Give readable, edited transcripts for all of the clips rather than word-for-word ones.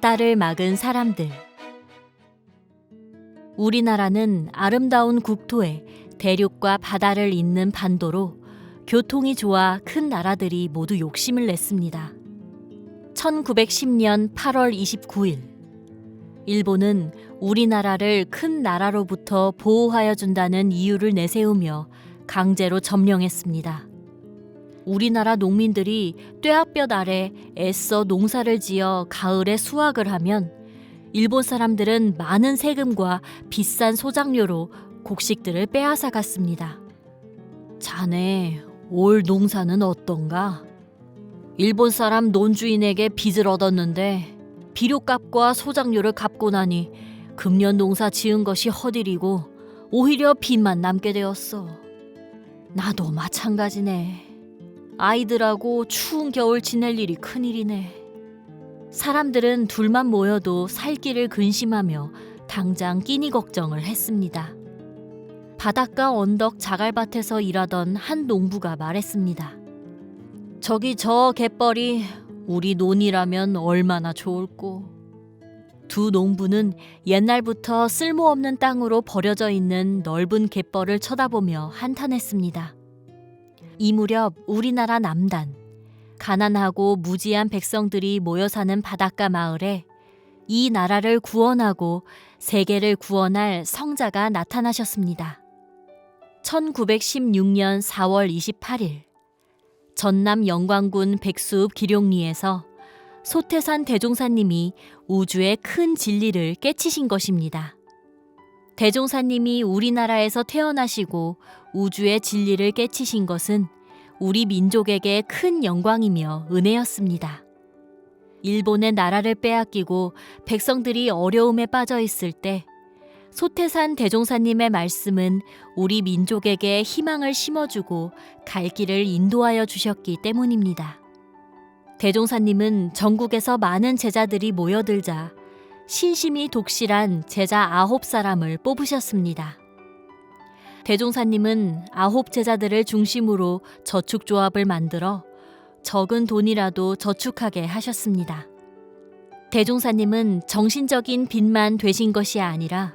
바다를 막은 사람들. 우리나라는 아름다운 국토에 대륙과 바다를 잇는 반도로 교통이 좋아 큰 나라들이 모두 욕심을 냈습니다. 1910년 8월 29일, 일본은 우리나라를 큰 나라로부터 보호하여 준다는 이유를 내세우며 강제로 점령했습니다. 우리나라 농민들이 뙤약볕 아래 애써 농사를 지어 가을에 수확을 하면 일본 사람들은 많은 세금과 비싼 소작료로 곡식들을 빼앗아 갔습니다. 자네, 올 농사는 어떤가? 일본 사람 논주인에게 빚을 얻었는데 비료값과 소작료를 갚고 나니 금년 농사 지은 것이 허들이고 오히려 빚만 남게 되었어. 나도 마찬가지네. 아이들하고 추운 겨울 지낼 일이 큰일이네. 사람들은 둘만 모여도 살 길을 근심하며 당장 끼니 걱정을 했습니다. 바닷가 언덕 자갈밭에서 일하던 한 농부가 말했습니다. 저기 저 갯벌이 우리 논이라면 얼마나 좋을꼬. 두 농부는 옛날부터 쓸모없는 땅으로 버려져 있는 넓은 갯벌을 쳐다보며 한탄했습니다. 이 무렵 우리나라 남단, 가난하고 무지한 백성들이 모여 사는 바닷가 마을에 이 나라를 구원하고 세계를 구원할 성자가 나타나셨습니다. 1916년 4월 28일, 전남 영광군 백수읍 기룡리에서 소태산 대종사님이 우주의 큰 진리를 깨치신 것입니다. 대종사님이 우리나라에서 태어나시고 우주의 진리를 깨치신 것은 우리 민족에게 큰 영광이며 은혜였습니다. 일본의 나라를 빼앗기고 백성들이 어려움에 빠져 있을 때 소태산 대종사님의 말씀은 우리 민족에게 희망을 심어주고 갈 길을 인도하여 주셨기 때문입니다. 대종사님은 전국에서 많은 제자들이 모여들자 신심이 독실한 제자 9사람을 뽑으셨습니다. 대종사님은 9 제자들을 중심으로 저축조합을 만들어 적은 돈이라도 저축하게 하셨습니다. 대종사님은 정신적인 빚만 되신 것이 아니라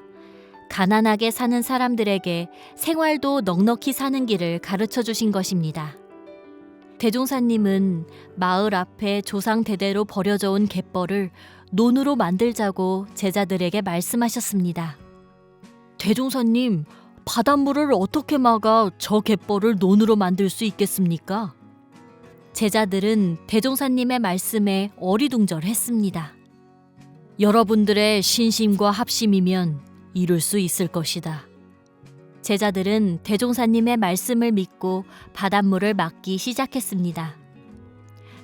가난하게 사는 사람들에게 생활도 넉넉히 사는 길을 가르쳐 주신 것입니다. 대종사님은 마을 앞에 조상 대대로 버려져 온 갯벌을 논으로 만들자고 제자들에게 말씀하셨습니다. 대종사님, 바닷물을 어떻게 막아 저 갯벌을 논으로 만들 수 있겠습니까? 제자들은 대종사님의 말씀에 어리둥절했습니다. 여러분들의 신심과 합심이면 이룰 수 있을 것이다. 제자들은 대종사님의 말씀을 믿고 바닷물을 막기 시작했습니다.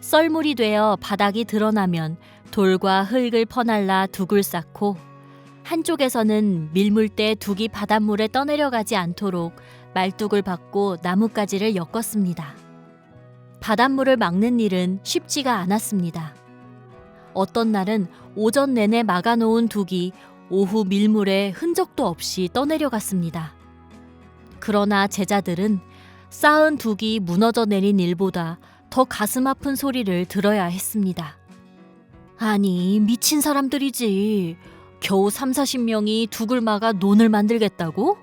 썰물이 되어 바닥이 드러나면 돌과 흙을 퍼날라 둑을 쌓고 한쪽에서는 밀물대 둑이 바닷물에 떠내려가지 않도록 말뚝을 박고 나뭇가지를 엮었습니다. 바닷물을 막는 일은 쉽지가 않았습니다. 어떤 날은 오전 내내 막아놓은 둑이 오후 밀물에 흔적도 없이 떠내려갔습니다. 그러나 제자들은 쌓은 둑이 무너져 내린 일보다 더 가슴 아픈 소리를 들어야 했습니다. 아니, 미친 사람들이지. 겨우 30-40명이 둑을 막아 논을 만들겠다고?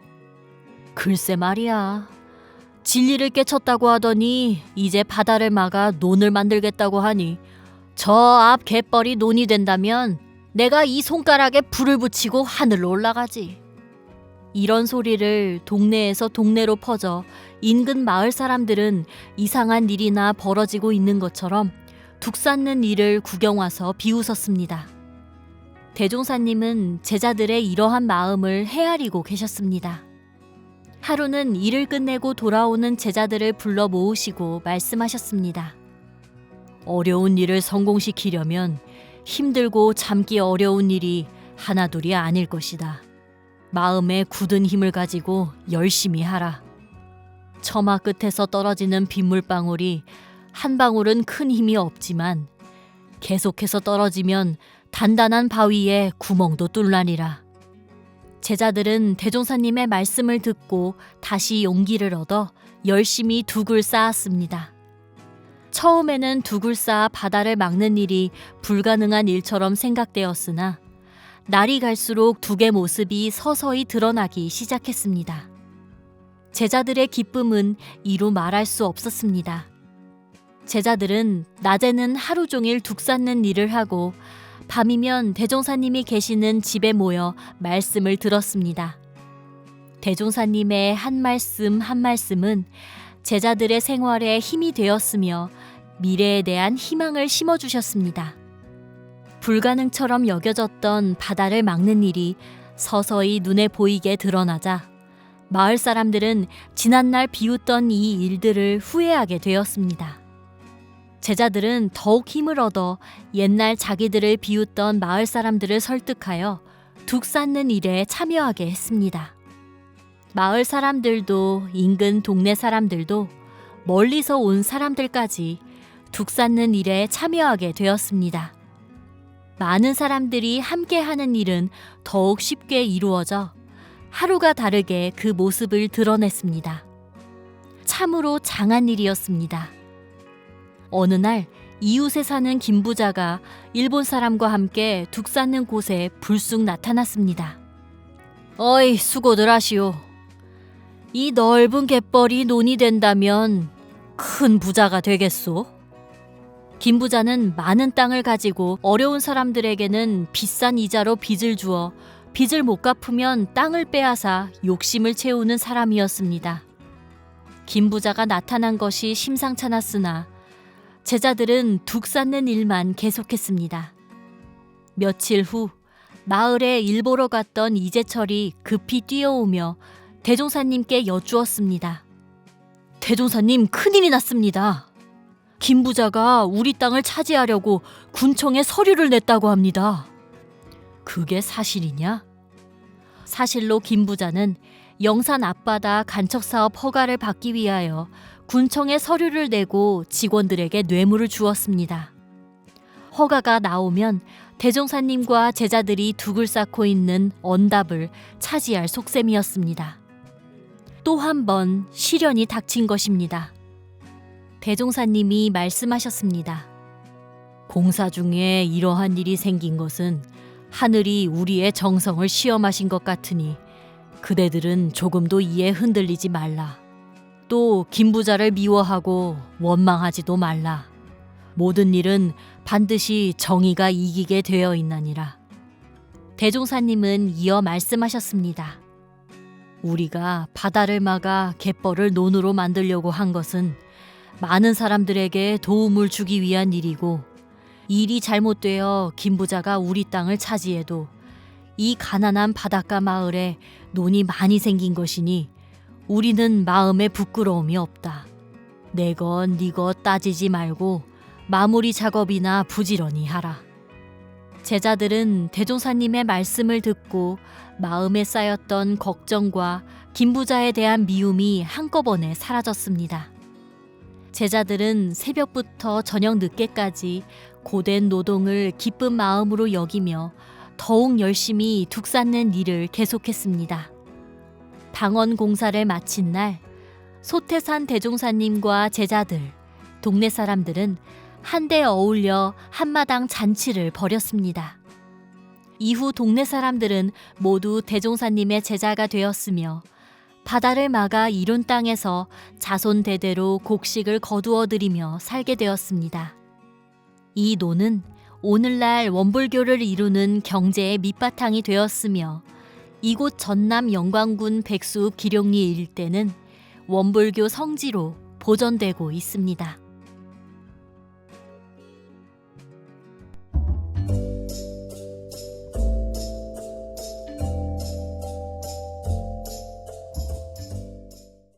글쎄 말이야. 진리를 깨쳤다고 하더니 이제 바다를 막아 논을 만들겠다고 하니 저 앞 갯벌이 논이 된다면 내가 이 손가락에 불을 붙이고 하늘로 올라가지. 이런 소리를 동네에서 동네로 퍼져 인근 마을 사람들은 이상한 일이나 벌어지고 있는 것처럼 둑 쌓는 일을 구경 와서 비웃었습니다. 대종사님은 제자들의 이러한 마음을 헤아리고 계셨습니다. 하루는 일을 끝내고 돌아오는 제자들을 불러 모으시고 말씀하셨습니다. 어려운 일을 성공시키려면 힘들고 참기 어려운 일이 하나둘이 아닐 것이다. 마음에 굳은 힘을 가지고 열심히 하라. 처마 끝에서 떨어지는 빗물방울이 한 방울은 큰 힘이 없지만 계속해서 떨어지면 단단한 바위에 구멍도 뚫라니라. 제자들은 대종사님의 말씀을 듣고 다시 용기를 얻어 열심히 둑을 쌓았습니다. 처음에는 둑을 쌓아 바다를 막는 일이 불가능한 일처럼 생각되었으나 날이 갈수록 둑의 모습이 서서히 드러나기 시작했습니다. 제자들의 기쁨은 이루 말할 수 없었습니다. 제자들은 낮에는 하루 종일 둑 쌓는 일을 하고 밤이면 대종사님이 계시는 집에 모여 말씀을 들었습니다. 대종사님의 한 말씀 한 말씀은 제자들의 생활에 힘이 되었으며 미래에 대한 희망을 심어주셨습니다. 불가능처럼 여겨졌던 바다를 막는 일이 서서히 눈에 보이게 드러나자 마을 사람들은 지난날 비웃던 이 일들을 후회하게 되었습니다. 제자들은 더욱 힘을 얻어 옛날 자기들을 비웃던 마을 사람들을 설득하여 둑 쌓는 일에 참여하게 했습니다. 마을 사람들도 인근 동네 사람들도 멀리서 온 사람들까지 둑 쌓는 일에 참여하게 되었습니다. 많은 사람들이 함께 하는 일은 더욱 쉽게 이루어져 하루가 다르게 그 모습을 드러냈습니다. 참으로 장한 일이었습니다. 어느 날 이웃에 사는 김부자가 일본 사람과 함께 둑 쌓는 곳에 불쑥 나타났습니다. 어이, 수고들 하시오. 이 넓은 갯벌이 논이 된다면 큰 부자가 되겠소. 김부자는 많은 땅을 가지고 어려운 사람들에게는 비싼 이자로 빚을 주어 빚을 못 갚으면 땅을 빼앗아 욕심을 채우는 사람이었습니다. 김부자가 나타난 것이 심상찮았으나 제자들은 둑 쌓는 일만 계속했습니다. 며칠 후 마을에 일 보러 갔던 이재철이 급히 뛰어오며 대종사님께 여쭈었습니다. 대종사님, 큰일이 났습니다. 김부자가 우리 땅을 차지하려고 군청에 서류를 냈다고 합니다. 그게 사실이냐? 사실로 김부자는 영산 앞바다 간척사업 허가를 받기 위하여 군청에 서류를 내고 직원들에게 뇌물을 주었습니다. 허가가 나오면 대종사님과 제자들이 둑을 쌓고 있는 언답을 차지할 속셈이었습니다. 또 한 번 시련이 닥친 것입니다. 대종사님이 말씀하셨습니다. 공사 중에 이러한 일이 생긴 것은 하늘이 우리의 정성을 시험하신 것 같으니 그대들은 조금도 이에 흔들리지 말라. 또 김부자를 미워하고 원망하지도 말라. 모든 일은 반드시 정의가 이기게 되어 있나니라. 대종사님은 이어 말씀하셨습니다. 우리가 바다를 막아 갯벌을 논으로 만들려고 한 것은 많은 사람들에게 도움을 주기 위한 일이고, 일이 잘못되어 김부자가 우리 땅을 차지해도 이 가난한 바닷가 마을에 논이 많이 생긴 것이니 우리는 마음에 부끄러움이 없다. 내 것 네 것 따지지 말고 마무리 작업이나 부지런히 하라. 제자들은 대종사님의 말씀을 듣고 마음에 쌓였던 걱정과 김부자에 대한 미움이 한꺼번에 사라졌습니다. 제자들은 새벽부터 저녁 늦게까지 고된 노동을 기쁜 마음으로 여기며 더욱 열심히 둑 쌓는 일을 계속했습니다. 방언 공사를 마친 날 소태산 대종사님과 제자들, 동네 사람들은 한데 어울려 한마당 잔치를 벌였습니다. 이후 동네 사람들은 모두 대종사님의 제자가 되었으며 바다를 막아 이룬 땅에서 자손 대대로 곡식을 거두어들이며 살게 되었습니다. 이 노는 오늘날 원불교를 이루는 경제의 밑바탕이 되었으며 이곳 전남 영광군 백수 기룡리 일대는 원불교 성지로 보존되고 있습니다.